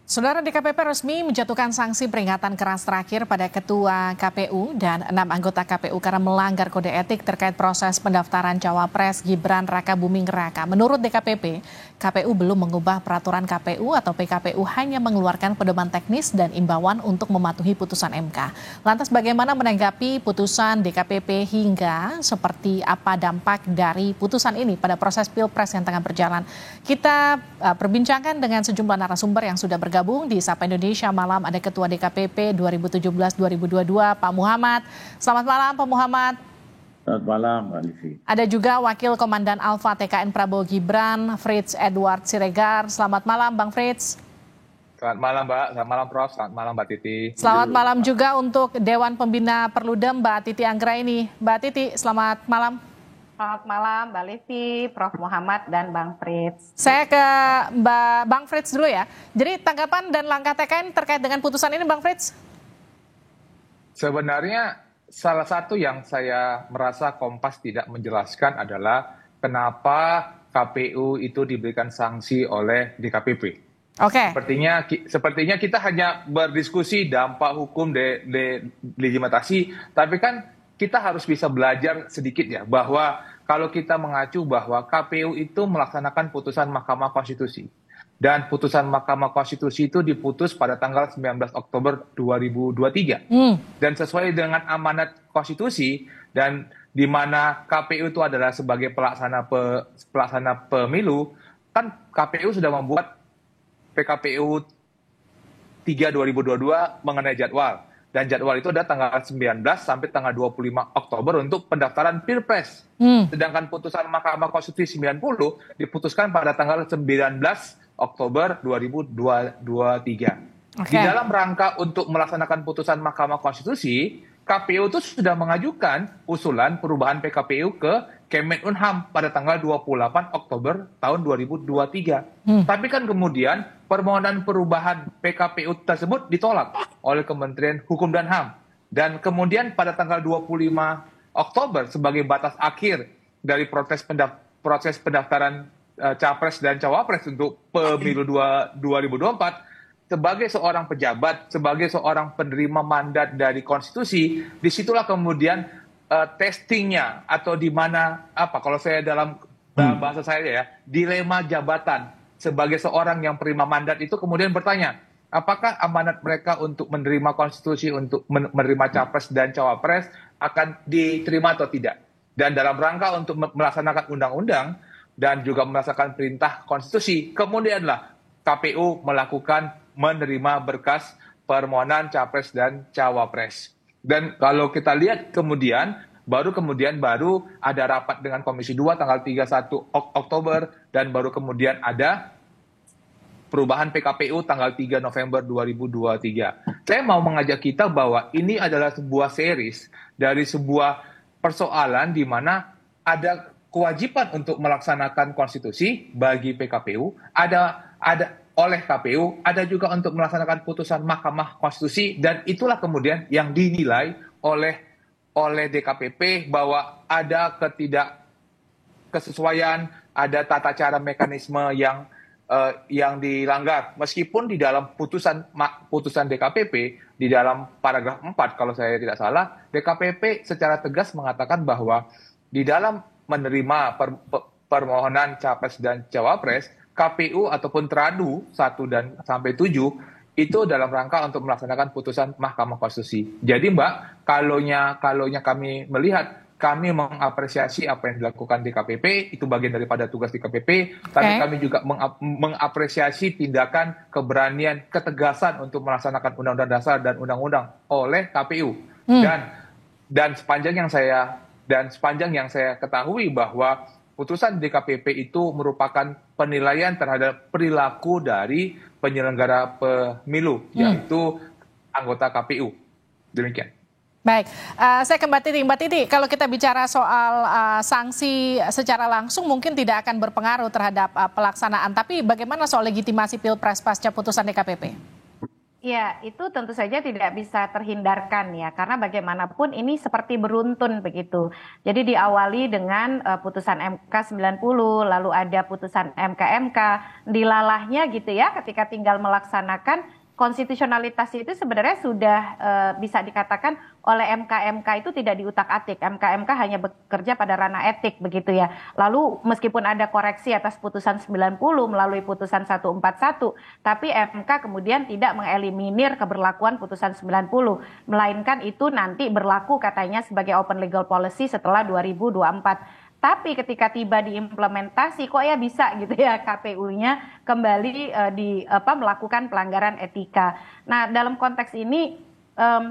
Saudara, DKPP resmi menjatuhkan sanksi peringatan keras terakhir pada Ketua KPU dan 6 anggota KPU karena melanggar kode etik terkait proses pendaftaran Cawapres Gibran Rakabuming Raka. Menurut DKPP, KPU belum mengubah peraturan KPU atau PKPU, hanya mengeluarkan pedoman teknis dan imbauan untuk mematuhi putusan MK. Lantas bagaimana menanggapi putusan DKPP hingga seperti apa dampak dari putusan ini pada proses Pilpres yang tengah berjalan? Kita perbincangkan dengan sejumlah narasumber yang sudah bergabung di Sapa Indonesia Malam. Ada Ketua DKPP 2017-2022 Pak Muhammad. Selamat malam Pak Muhammad. Selamat malam Mbak Livi. Ada juga Wakil Komandan Alfa TKN Prabowo Gibran, Frits Edward Siregar. Selamat malam Bang Frits. Selamat malam Mbak, selamat malam Prof, selamat malam Mbak Titi. Selamat malam juga untuk Dewan Pembina Perludem Mbak Titi Anggraini. Mbak Titi, selamat malam. Selamat malam Mbak Livi, Prof Muhammad, dan Bang Frits. Saya ke Bang Frits dulu ya. Jadi tanggapan dan langkah TKN terkait dengan putusan ini Bang Frits? Sebenarnya salah satu yang saya merasa Kompas tidak menjelaskan adalah kenapa KPU itu diberikan sanksi oleh DKPP. Oke. Sepertinya kita hanya berdiskusi dampak hukum delegitimasi, tapi kan kita harus bisa belajar sedikit ya, bahwa kalau kita mengacu bahwa KPU itu melaksanakan putusan Mahkamah Konstitusi. Dan putusan Mahkamah Konstitusi itu diputus pada tanggal 19 Oktober 2023. Dan sesuai dengan amanat konstitusi, dan di mana KPU itu adalah sebagai pelaksana pemilu, kan KPU sudah membuat PKPU 3 2022 mengenai jadwal. Dan jadwal itu ada tanggal 19 sampai tanggal 25 Oktober untuk pendaftaran Pilpres. Sedangkan putusan Mahkamah Konstitusi 90 diputuskan pada tanggal 19 Oktober 2023. Di dalam rangka untuk melaksanakan putusan Mahkamah Konstitusi, KPU itu sudah mengajukan usulan perubahan PKPU ke Kemenkumham pada tanggal 28 Oktober tahun 2023. Tapi kan kemudian permohonan perubahan PKPU tersebut ditolak oleh Kementerian Hukum dan HAM. Dan kemudian pada tanggal 25 Oktober sebagai batas akhir dari proses pendaftaran Capres dan Cawapres untuk pemilu 2024, sebagai seorang pejabat, sebagai seorang penerima mandat dari konstitusi, disitulah kemudian testingnya, atau di mana kalau saya dalam bahasa saya ya, dilema jabatan sebagai seorang yang penerima mandat itu kemudian bertanya, apakah amanat mereka untuk menerima konstitusi, untuk menerima capres dan cawapres akan diterima atau tidak. Dan dalam rangka untuk melaksanakan undang-undang dan juga melaksanakan perintah konstitusi, kemudianlah KPU menerima berkas permohonan capres dan cawapres. Dan kalau kita lihat kemudian baru ada rapat dengan Komisi 2 tanggal 31 Oktober, dan baru kemudian ada perubahan PKPU tanggal 3 November 2023. Saya mau mengajak kita bahwa ini adalah sebuah series dari sebuah persoalan di mana ada kewajiban untuk melaksanakan konstitusi bagi PKPU, ada oleh KPU, ada juga untuk melaksanakan putusan Mahkamah Konstitusi, dan itulah kemudian yang dinilai oleh DKPP bahwa ada ketidakkesesuaian, ada tata cara mekanisme yang dilanggar. Meskipun di dalam putusan DKPP, di dalam paragraf 4 kalau saya tidak salah, DKPP secara tegas mengatakan bahwa di dalam menerima permohonan capres dan cawapres, KPU ataupun Tradu 1 dan sampai 7 itu dalam rangka untuk melaksanakan putusan Mahkamah Konstitusi. Jadi Mbak, kalonya kami melihat, kami mengapresiasi apa yang dilakukan DKPP, itu bagian daripada tugas DKPP, tapi kami juga mengapresiasi tindakan, keberanian, ketegasan untuk melaksanakan Undang-Undang Dasar dan Undang-Undang oleh KPU. Dan sepanjang yang saya ketahui bahwa putusan DKPP itu merupakan penilaian terhadap perilaku dari penyelenggara pemilu, yaitu anggota KPU. Demikian. Baik, saya ke Mbak Titi. Mbak Titi, kalau kita bicara soal sanksi secara langsung mungkin tidak akan berpengaruh terhadap pelaksanaan, tapi bagaimana soal legitimasi Pilpres pasca putusan DKPP? Ya, itu tentu saja tidak bisa terhindarkan ya, karena bagaimanapun ini seperti beruntun begitu. Jadi diawali dengan putusan MK 90, lalu ada putusan MK, dilalahnya gitu ya, ketika tinggal melaksanakan konstitusionalitas itu sebenarnya sudah bisa dikatakan oleh MK itu tidak diutak-atik. MK hanya bekerja pada ranah etik begitu ya. Lalu meskipun ada koreksi atas putusan 90 melalui putusan 141, tapi MK kemudian tidak mengeliminir keberlakuan putusan 90, melainkan itu nanti berlaku katanya sebagai open legal policy setelah 2024. Tapi ketika tiba diimplementasi, kok ya bisa gitu ya KPU-nya kembali melakukan pelanggaran etika. Nah, dalam konteks ini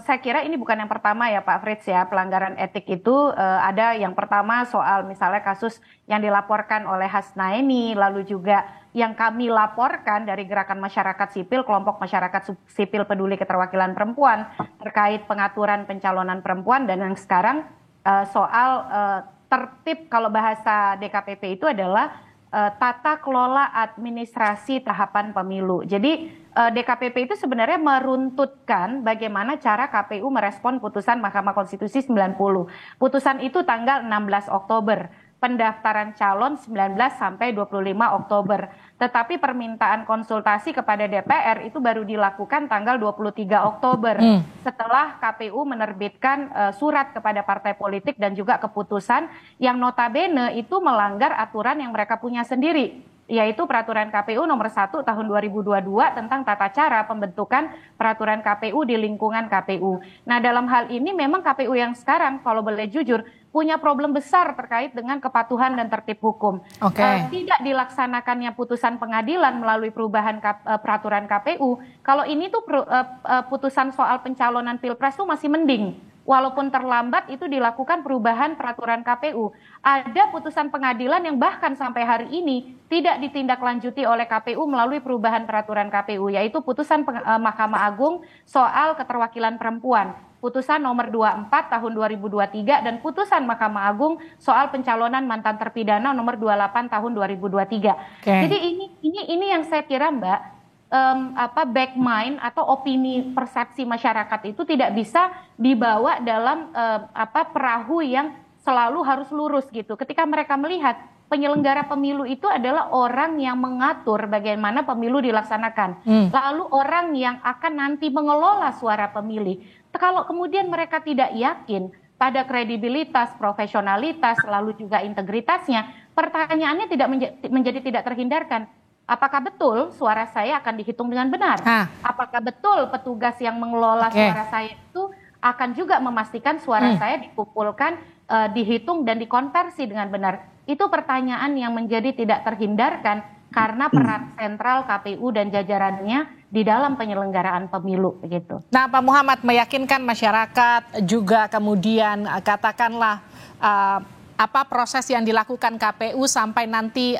saya kira ini bukan yang pertama ya Pak Frits ya, pelanggaran etik itu ada yang pertama soal misalnya kasus yang dilaporkan oleh Hasnaini, lalu juga yang kami laporkan dari Gerakan Masyarakat Sipil, kelompok masyarakat sipil peduli keterwakilan perempuan terkait pengaturan pencalonan perempuan, dan yang sekarang soal tertib, kalau bahasa DKPP itu adalah tata kelola administrasi tahapan pemilu. Jadi DKPP itu sebenarnya meruntutkan bagaimana cara KPU merespon putusan Mahkamah Konstitusi 90. Putusan itu tanggal 16 Oktober. Pendaftaran calon 19 sampai 25 Oktober. Tetapi permintaan konsultasi kepada DPR itu baru dilakukan tanggal 23 Oktober. Setelah KPU menerbitkan surat kepada partai politik dan juga keputusan yang notabene itu melanggar aturan yang mereka punya sendiri, yaitu Peraturan KPU nomor 1 tahun 2022 tentang tata cara pembentukan peraturan KPU di lingkungan KPU. Nah, dalam hal ini memang KPU yang sekarang kalau boleh jujur punya problem besar terkait dengan kepatuhan dan tertib hukum. Tidak dilaksanakannya putusan pengadilan melalui perubahan peraturan KPU. Kalau ini tuh putusan soal pencalonan Pilpres tuh masih mending. Walaupun terlambat itu dilakukan perubahan peraturan KPU. Ada putusan pengadilan yang bahkan sampai hari ini tidak ditindaklanjuti oleh KPU melalui perubahan peraturan KPU, yaitu putusan Mahkamah Agung soal keterwakilan perempuan. Putusan nomor 24 tahun 2023 dan putusan Mahkamah Agung soal pencalonan mantan terpidana nomor 28 tahun 2023. Jadi ini yang saya kira Mbak, back mind atau opini persepsi masyarakat itu tidak bisa dibawa dalam perahu yang selalu harus lurus gitu. Ketika mereka melihat penyelenggara pemilu itu adalah orang yang mengatur bagaimana pemilu dilaksanakan, lalu orang yang akan nanti mengelola suara pemilih. Kalau kemudian mereka tidak yakin pada kredibilitas, profesionalitas, lalu juga integritasnya, pertanyaannya tidak menjadi tidak terhindarkan. Apakah betul suara saya akan dihitung dengan benar? Apakah betul petugas yang mengelola suara saya itu akan juga memastikan suara saya dikumpulkan, dihitung dan dikonversi dengan benar? Itu pertanyaan yang menjadi tidak terhindarkan karena peran sentral KPU dan jajarannya di dalam penyelenggaraan pemilu begitu. Nah, Pak Muhammad, meyakinkan masyarakat juga kemudian katakanlah apa proses yang dilakukan KPU sampai nanti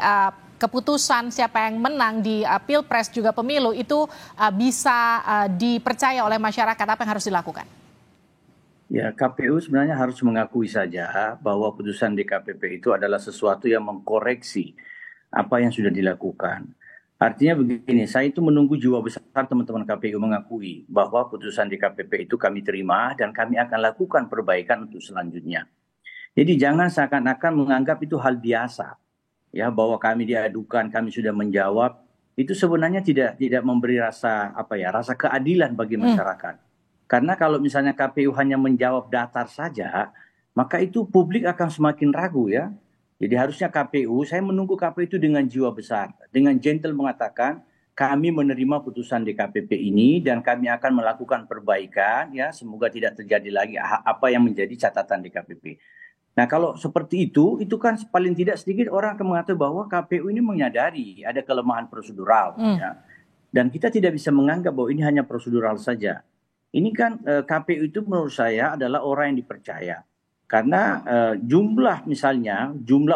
keputusan siapa yang menang di Pilpres juga pemilu itu bisa dipercaya oleh masyarakat, apa yang harus dilakukan? Ya, KPU sebenarnya harus mengakui saja bahwa putusan DKPP itu adalah sesuatu yang mengkoreksi apa yang sudah dilakukan. Artinya begini, saya itu menunggu jiwa besar teman-teman KPU mengakui bahwa putusan DKPP itu kami terima dan kami akan lakukan perbaikan untuk selanjutnya. Jadi jangan seakan-akan menganggap itu hal biasa. Ya, bahwa kami diadukan, kami sudah menjawab, itu sebenarnya tidak memberi rasa keadilan bagi masyarakat. Karena kalau misalnya KPU hanya menjawab datar saja, maka itu publik akan semakin ragu ya. Jadi harusnya KPU, saya menunggu KPU itu dengan jiwa besar, dengan gentle mengatakan kami menerima putusan DKPP ini dan kami akan melakukan perbaikan ya, semoga tidak terjadi lagi apa yang menjadi catatan DKPP. Nah, kalau seperti itu kan paling tidak sedikit orang akan mengatakan bahwa KPU ini menyadari ada kelemahan prosedural ya. Dan kita tidak bisa menganggap bahwa ini hanya prosedural saja. Ini kan KPU itu menurut saya adalah orang yang dipercaya. Karena jumlah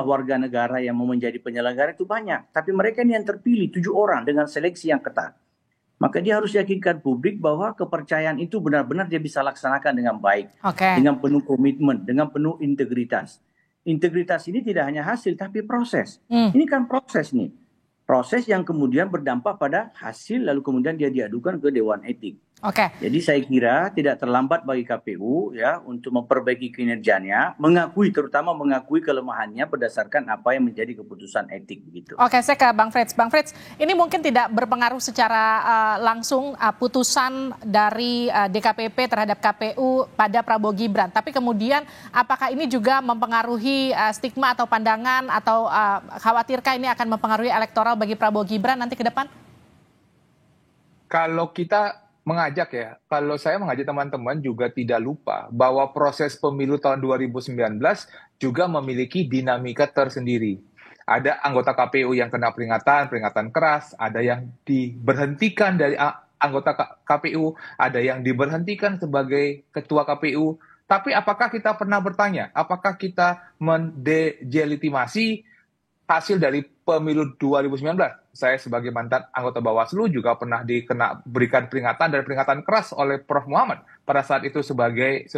warga negara yang mau menjadi penyelenggara itu banyak. Tapi mereka ini yang terpilih 7 orang dengan seleksi yang ketat. Maka dia harus yakinkan publik bahwa kepercayaan itu benar-benar dia bisa laksanakan dengan baik. Dengan penuh komitmen, dengan penuh integritas. Integritas ini tidak hanya hasil tapi proses. Ini kan proses nih. Proses yang kemudian berdampak pada hasil lalu kemudian dia diadukan ke Dewan Etik. Oke. Jadi saya kira tidak terlambat bagi KPU ya untuk memperbaiki kinerjanya, terutama mengakui kelemahannya berdasarkan apa yang menjadi keputusan etik begitu. Oke, saya ke Bang Frits. Bang Frits, ini mungkin tidak berpengaruh secara langsung putusan dari DKPP terhadap KPU pada Prabowo Gibran. Tapi kemudian apakah ini juga mempengaruhi stigma atau pandangan atau khawatirkah ini akan mempengaruhi elektoral bagi Prabowo Gibran nanti ke depan? Kalau saya mengajak teman-teman juga tidak lupa bahwa proses pemilu tahun 2019 juga memiliki dinamika tersendiri. Ada anggota KPU yang kena peringatan keras, ada yang diberhentikan dari anggota KPU, ada yang diberhentikan sebagai ketua KPU. Tapi apakah kita pernah bertanya, apakah kita mendelegitimasi hasil dari pemilu 2019. Saya sebagai mantan anggota Bawaslu juga pernah berikan peringatan dan peringatan keras oleh Prof. Muhammad pada saat itu sebagai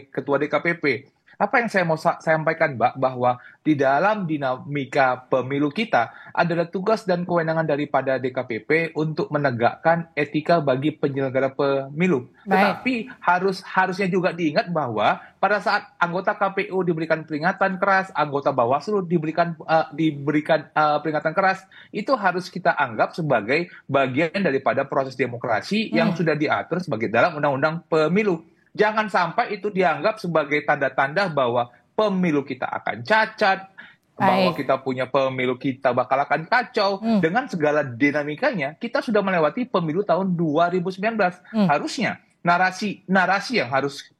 ketua DKPP. Apa yang saya mau sampaikan, Mbak, bahwa di dalam dinamika pemilu kita adalah tugas dan kewenangan daripada DKPP untuk menegakkan etika bagi penyelenggara pemilu. Tetapi harusnya juga diingat bahwa pada saat anggota KPU diberikan peringatan keras, anggota Bawaslu diberikan peringatan keras, itu harus kita anggap sebagai bagian daripada proses demokrasi yang sudah diatur sebagai dalam Undang-Undang Pemilu. Jangan sampai itu dianggap sebagai tanda-tanda bahwa pemilu kita akan cacat, bahwa kita punya pemilu kita bakal akan kacau. Dengan segala dinamikanya, kita sudah melewati pemilu tahun 2019. Harusnya narasi yang harus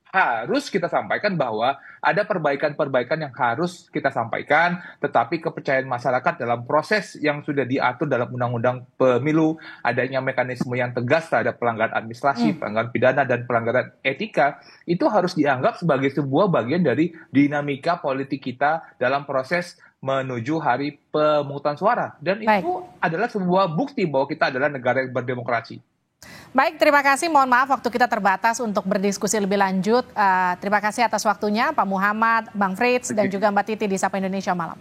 kita sampaikan bahwa ada perbaikan-perbaikan yang harus kita sampaikan, tetapi kepercayaan masyarakat dalam proses yang sudah diatur dalam Undang-Undang Pemilu, adanya mekanisme yang tegas terhadap pelanggaran administrasi, pelanggaran pidana, dan pelanggaran etika, itu harus dianggap sebagai sebuah bagian dari dinamika politik kita dalam proses menuju hari pemungutan suara. Dan itu adalah sebuah bukti bahwa kita adalah negara yang berdemokrasi. Baik, terima kasih. Mohon maaf waktu kita terbatas untuk berdiskusi lebih lanjut. Terima kasih atas waktunya Pak Muhammad, Bang Frits, dan juga Mbak Titi di Sapa Indonesia Malam.